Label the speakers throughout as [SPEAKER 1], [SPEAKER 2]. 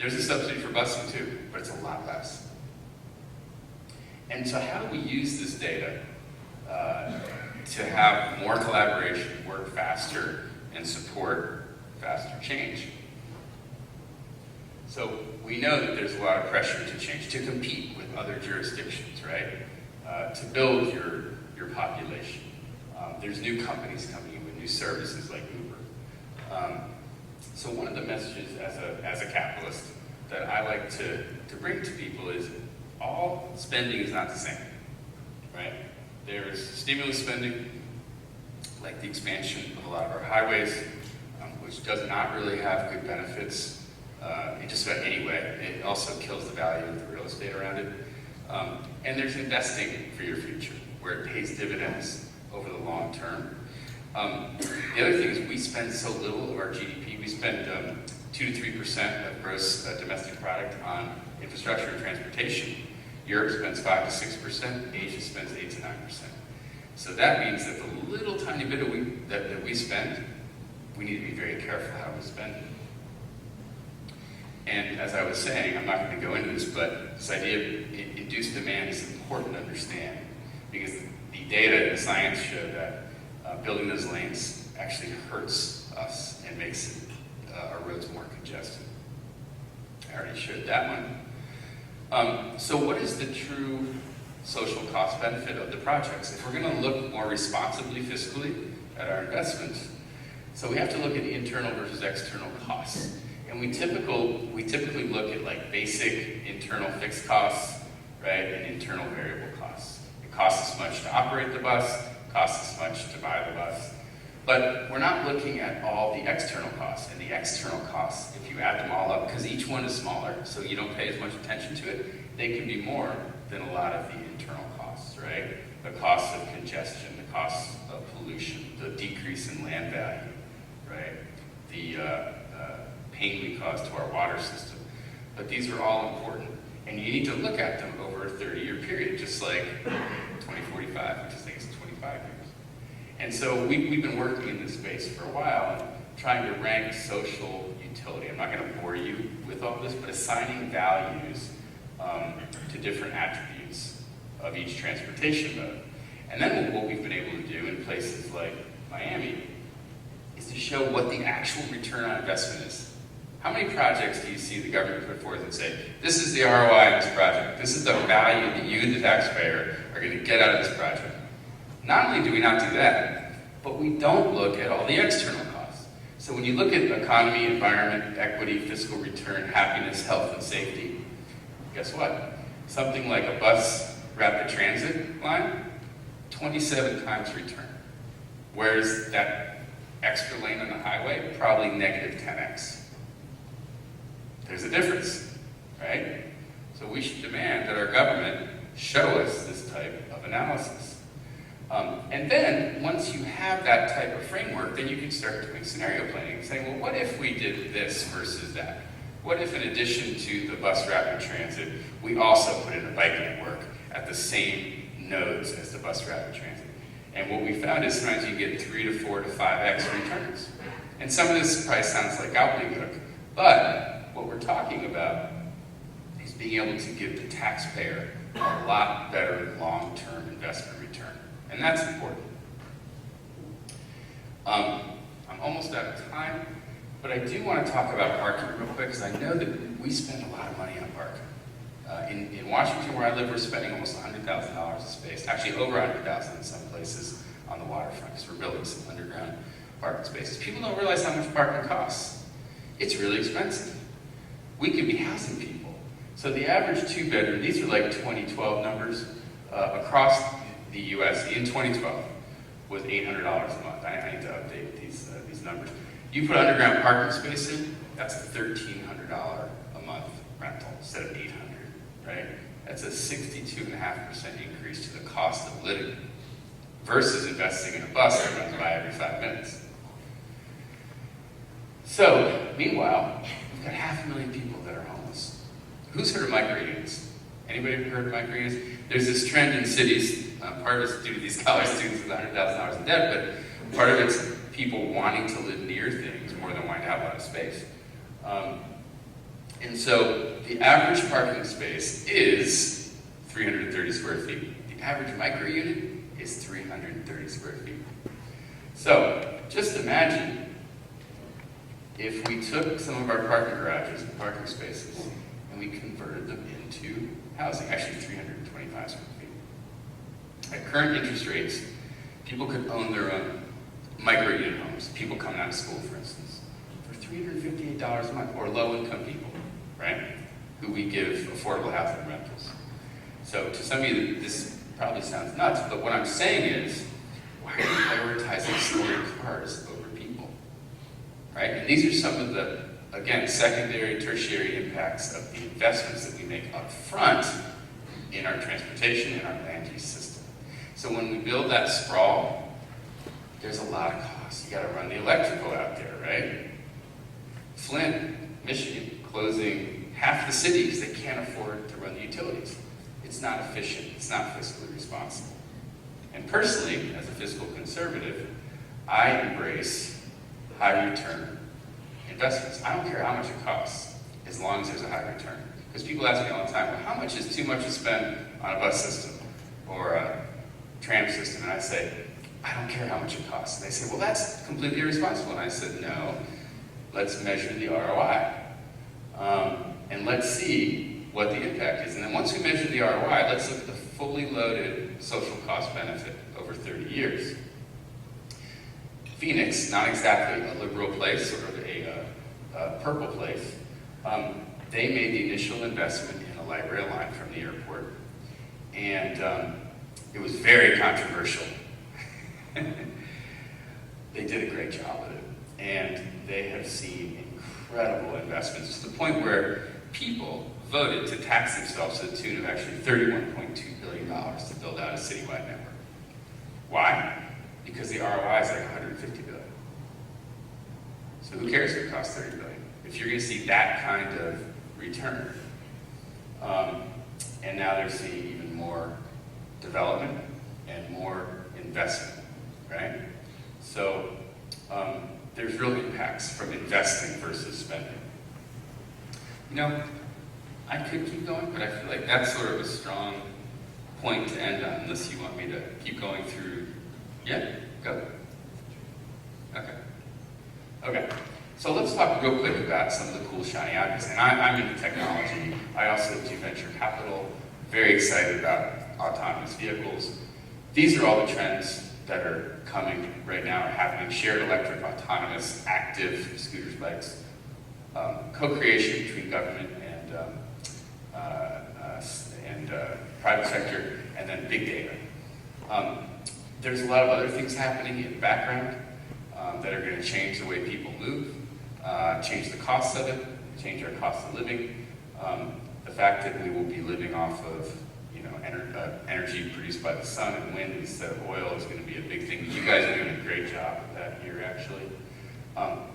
[SPEAKER 1] There's a subsidy for busing too, but it's a lot less. And so how do we use this data to have more collaboration, work faster, and support faster change? So we know that there's a lot of pressure to change, to compete with other jurisdictions, right? To build your population. There's new companies coming in with new services like Uber. So one of the messages as a capitalist that I like to bring to people is all spending is not the same, right? There's stimulus spending, like the expansion of a lot of our highways, which does not really have good benefits in just about any way. It also kills the value of the real estate around it. And there's investing for your future, where it pays dividends over the long term. The other thing is we spend so little of our GDP. We spend 2 to 3% of gross domestic product on infrastructure and transportation. Europe spends 5 to 6%, Asia spends 8 to 9%. So that means that the little tiny bit that we spend, we need to be very careful how we spend it. And as I was saying, I'm not going to go into this, but this idea of induced demand is important to understand, because the data and the science show that building those lanes actually hurts us and makes our roads more congested. I already showed that one. So what is the true social cost benefit of the projects? If we're going to look more responsibly fiscally at our investments, so we have to look at internal versus external costs. And we typically look at like basic internal fixed costs, right, and internal variable costs. It costs us much to operate the bus, costs us much to buy the bus. But we're not looking at all the external costs. And the external costs, if you add them all up, because each one is smaller, so you don't pay as much attention to it, they can be more than a lot of the internal costs, right? The cost of congestion, the cost of pollution, the decrease in land value, right? The pain we cause to our water system. But these are all important. And you need to look at them over a 30-year period, just like 2045, which I think is 25 years. And so we've been working in this space for a while, trying to rank social utility. I'm not going to bore you with all this, but assigning values to different attributes of each transportation mode. And then what we've been able to do in places like Miami is to show what the actual return on investment is. How many projects do you see the government put forth and say, this is the ROI of this project, this is the value that you, the taxpayer, are going to get out of this project? Not only do we not do that, but we don't look at all the external costs. So when you look at economy, environment, equity, fiscal return, happiness, health, and safety, guess what? Something like a bus rapid transit line, 27 times return. Whereas that extra lane on the highway, probably negative 10x. There's a difference, right? So we should demand that our government show us this type of analysis. And then, once you have that type of framework, then you can start doing scenario planning and saying, well, what if we did this versus that? What if, in addition to the bus rapid transit, we also put in a bike network at the same nodes as the bus rapid transit? And what we found is sometimes you get 3 to 4 to 5x returns. And some of this probably sounds like gobbledygook, but what we're talking about is being able to give the taxpayer a lot better long-term investment return. And that's important. I'm almost out of time, but I do want to talk about parking real quick, because I know that we spend a lot of money on parking. In Washington, where I live, we're spending almost $100,000 a space, actually over $100,000 in some places on the waterfront, because we're building some underground parking spaces. People don't realize how much parking costs. It's really expensive. We could be housing people. So the average two-bedroom, these are like 2012 numbers, across the U.S. in 2012 was $800 a month. I need to update these numbers. You put underground parking space in, that's a $1,300 a month rental instead of $800, right? That's a 62.5% increase to the cost of living versus investing in a bus that runs by every 5 minutes. So, meanwhile, we've got 500,000 people that are homeless. Who's heard of microunits? Anybody heard of microunits? There's this trend in cities, part of it's due to these college students with $100,000 in debt, but part of it's people wanting to live near things more than wanting to have a lot of space. And so the average parking space is 330 square feet. The average micro unit is 330 square feet. So just imagine if we took some of our parking garages and parking spaces and we converted them into housing, actually 325 square feet. At current interest rates, people could own their own micro unit homes, people coming out of school, for instance, for $358 a month, or low-income people, right, who we give affordable housing rentals. So to some of you, this probably sounds nuts, but what I'm saying is, why are you prioritizing stored cars over people, right? And these are some of the, again, secondary, tertiary impacts of the investments that we make up front in our transportation and our land use system. So when we build that sprawl, there's a lot of costs. You gotta run the electrical out there, right? Flint, Michigan, closing half the cities that can't afford to run the utilities. It's not efficient, it's not fiscally responsible. And personally, as a fiscal conservative, I embrace high return investments. I don't care how much it costs, as long as there's a high return. Because people ask me all the time, well, how much is too much to spend on a bus system or a tram system? And I say, I don't care how much it costs. And they say, well, that's completely irresponsible. And I said, no, let's measure the ROI. And let's see what the impact is. And then once we measure the ROI, let's look at the fully loaded social cost benefit over 30 years. Phoenix, not exactly a liberal place or a purple place, they made the initial investment in a light rail line from the airport. And it was very controversial. They did a great job with it. And they have seen incredible investments to the point where people voted to tax themselves to the tune of actually $31.2 billion to build out a citywide network. Why? Because the ROI is like $150 billion. So who cares if it costs $30 billion? If you're going to see that kind of return, and now they're seeing even more development and more investment, right? So there's real impacts from investing versus spending. You know, I could keep going, but I feel like that's sort of a strong point to end on, unless you want me to keep going through. Yeah, go. Okay. So let's talk real quick about some of the cool shiny objects. And I'm into technology. I also do venture capital. Very excited about autonomous vehicles. These are all the trends that are coming right now, are happening. Shared electric, autonomous, active scooters, bikes, co-creation between government and private sector, and then big data. There's a lot of other things happening in the background that are going to change the way people move, change the costs of it, change our cost of living. The fact that we will be living off of energy produced by the sun and wind instead of oil is going to be a big thing. You guys are doing a great job of that here, actually.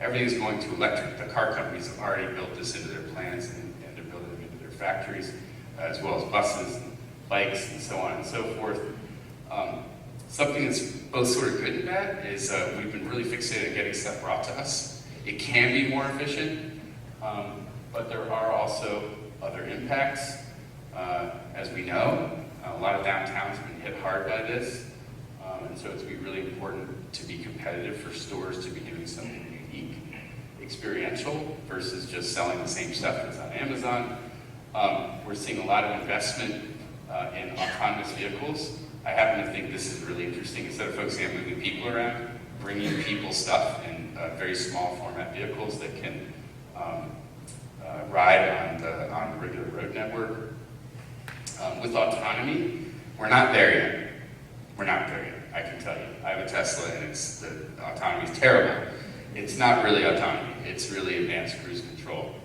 [SPEAKER 1] Everything's going to electric. The car companies have already built this into their plans, and they're building them into their factories, as well as buses and bikes and so on and so forth. Something that's both sort of good and bad is we've been really fixated on getting stuff brought to us. It can be more efficient, but there are also other impacts. As we know, a lot of downtowns have been hit hard by this, and so it's going to be really important to be competitive for stores to be doing something unique, experiential, versus just selling the same stuff that's on Amazon. We're seeing a lot of investment in autonomous vehicles. I happen to think this is really interesting. Instead of focusing on moving people around, bringing people stuff in very small format vehicles that can ride on the regular road network. With autonomy, we're not there yet. We're not there yet, I can tell you. I have a Tesla, and the autonomy is terrible. It's not really autonomy. It's really advanced cruise control.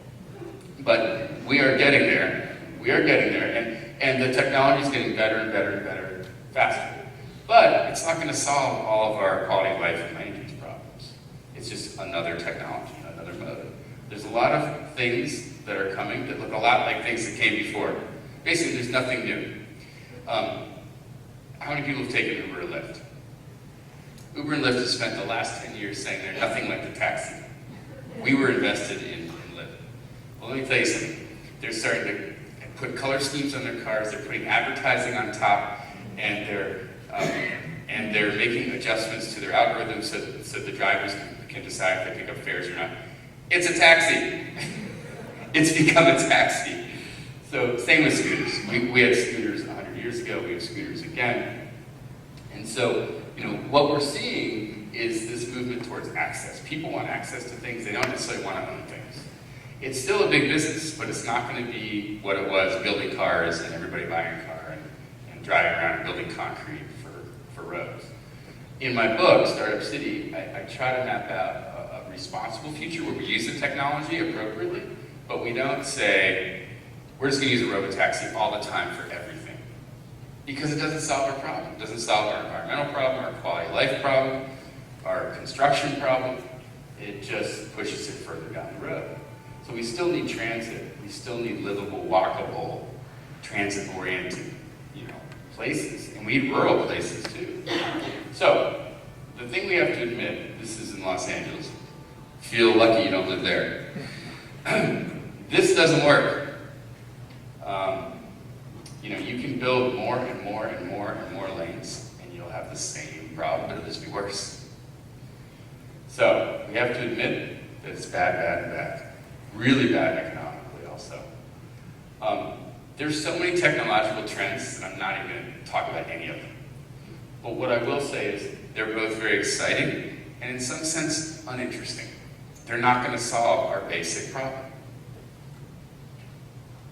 [SPEAKER 1] But we are getting there. We are getting there, and the technology is getting better and better and better faster. But it's not going to solve all of our quality of life and land use problems. It's just another technology, another mode. There's a lot of things that are coming that look a lot like things that came before. Basically, there's nothing new. How many people have taken Uber or Lyft? Uber and Lyft have spent the last 10 years saying they're nothing like the taxi. We were invested in Lyft. Well, Well, let me tell you something. They're starting to put color schemes on their cars, they're putting advertising on top, and they're making adjustments to their algorithms so the drivers can decide if they pick up fares or not. It's a taxi. It's become a taxi. So same with scooters. We had scooters 100 years ago, we have scooters again. And so, what we're seeing is this movement towards access. People want access to things, they don't necessarily want to own things. It's still a big business, but it's not going to be what it was, building cars and everybody buying a car and driving around and building concrete for roads. In my book, Startup City, I try to map out a responsible future where we use the technology appropriately, but we don't say, we're just going to use a robotaxi all the time for everything. Because it doesn't solve our problem. It doesn't solve our environmental problem, our quality of life problem, our construction problem. It just pushes it further down the road. So we still need transit. We still need livable, walkable, transit-oriented, places. And we need rural places too. So, the thing we have to admit, this is in Los Angeles. Feel lucky you don't live there. This doesn't work. You can build more and more and more and more lanes, and you'll have the same problem, but it'll just be worse. So, we have to admit that it's bad, bad, and bad. Really bad economically also. There's so many technological trends that I'm not even going to talk about any of them. But what I will say is they're both very exciting and in some sense uninteresting. They're not going to solve our basic problem.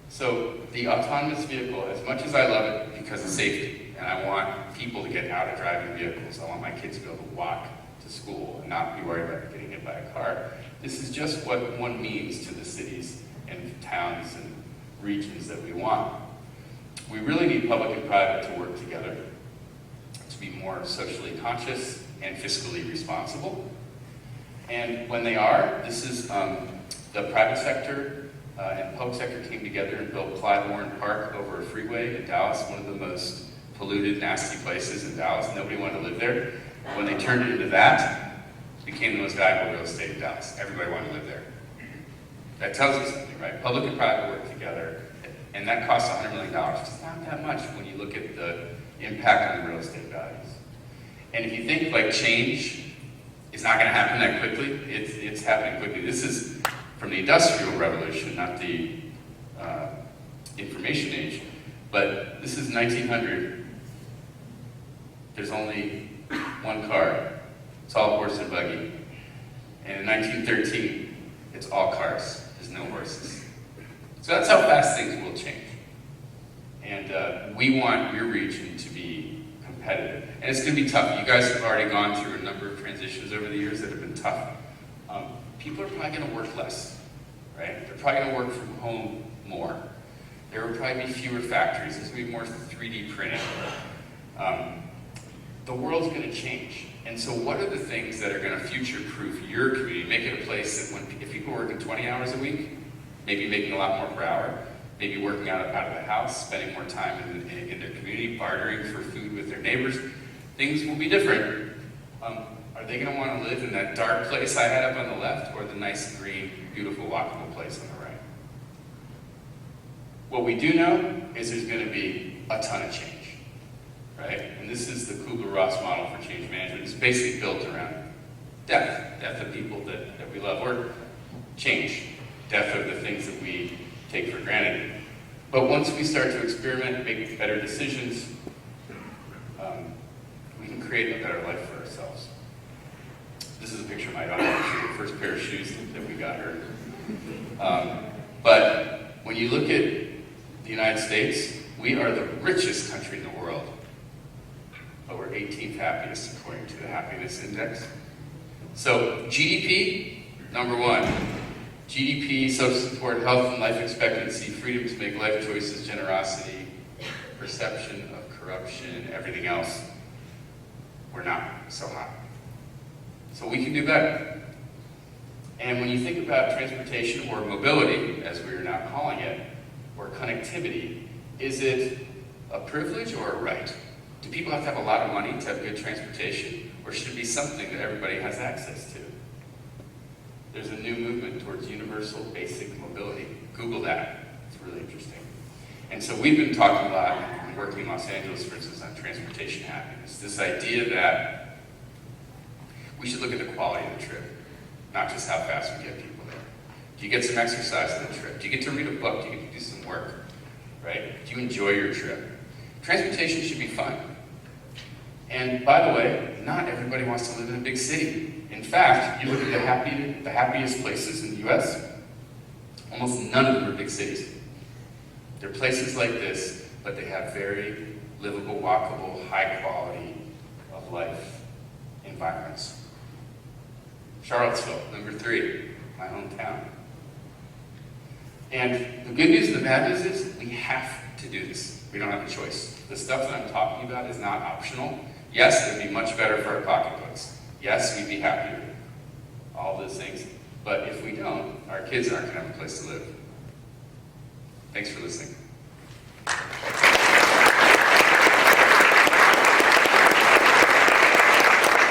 [SPEAKER 1] So the autonomous vehicle, as much as I love it because of safety, and I want people to get out of driving vehicles, I want my kids to be able to walk to school and not be worried about getting hit by a car. This is just what one means to the cities and towns and regions that we want. We really need public and private to work together to be more socially conscious and fiscally responsible. And when they are, this is the private sector and public sector came together and built Clyde Warren Park over a freeway in Dallas, one of the most polluted, nasty places in Dallas. Nobody wanted to live there. When they turned it into that, it became the most valuable real estate in Dallas. Everybody wanted to live there. That tells you something, right? Public and private work together, and that costs $100 million. It's not that much when you look at the impact on the real estate values. And if you think like change is not going to happen that quickly, it's happening quickly. This is from the Industrial Revolution, not the information age. But this is 1900. There's only one car. It's all horse and buggy. And in 1913, it's all cars. There's no horses. So that's how fast things will change. And we want your region to be competitive. And it's going to be tough. You guys have already gone through a number of transitions over the years that have been tough. People are probably going to work less, right? They're probably going to work from home more. There will probably be fewer factories. There's going to be more 3D printing. The world's going to change. And so what are the things that are going to future-proof your community, make it a place that if people are working 20 hours a week, maybe making a lot more per hour, maybe working out of the house, spending more time in their community, bartering for food with their neighbors, things will be different. Are they going to want to live in that dark place I had up on the left, or the nice, green, beautiful, walkable place on the right? What we do know is there's going to be a ton of change, right? And this is the Kubler-Ross model for change management. It's basically built around death of people that we love, or change, death of the things that we take for granted. But once we start to experiment, make better decisions, we can create a better life for ourselves. This is a picture of my daughter, the first pair of shoes that we got her. But when you look at the United States, we are the richest country in the world. But we're 18th happiest according to the happiness index. So GDP, number one. GDP, social support, health and life expectancy, freedom to make life choices, generosity, perception of corruption, everything else, we're not so high. So we can do better. And when you think about transportation or mobility, as we are now calling it, or connectivity, is it a privilege or a right? Do people have to have a lot of money to have good transportation, or should it be something that everybody has access to? There's a new movement towards universal basic mobility. Google that. It's really interesting. And so we've been talking a lot, and working in Los Angeles, for instance, on transportation happiness. This idea that we should look at the quality of the trip, not just how fast we get people there. Do you get some exercise on the trip? Do you get to read a book? Do you get to do some work? Right? Do you enjoy your trip? Transportation should be fun. And by the way, not everybody wants to live in a big city. In fact, you look at the happiest places in the US, almost none of them are big cities. They're places like this, but they have very livable, walkable, high quality of life environments. Charlottesville, number 3, my hometown. And the good news and the bad news is we have to do this. We don't have a choice. The stuff that I'm talking about is not optional. Yes, it would be much better for our pocketbooks. Yes, we'd be happier. All those things. But if we don't, our kids aren't going to have a place to live. Thanks for listening.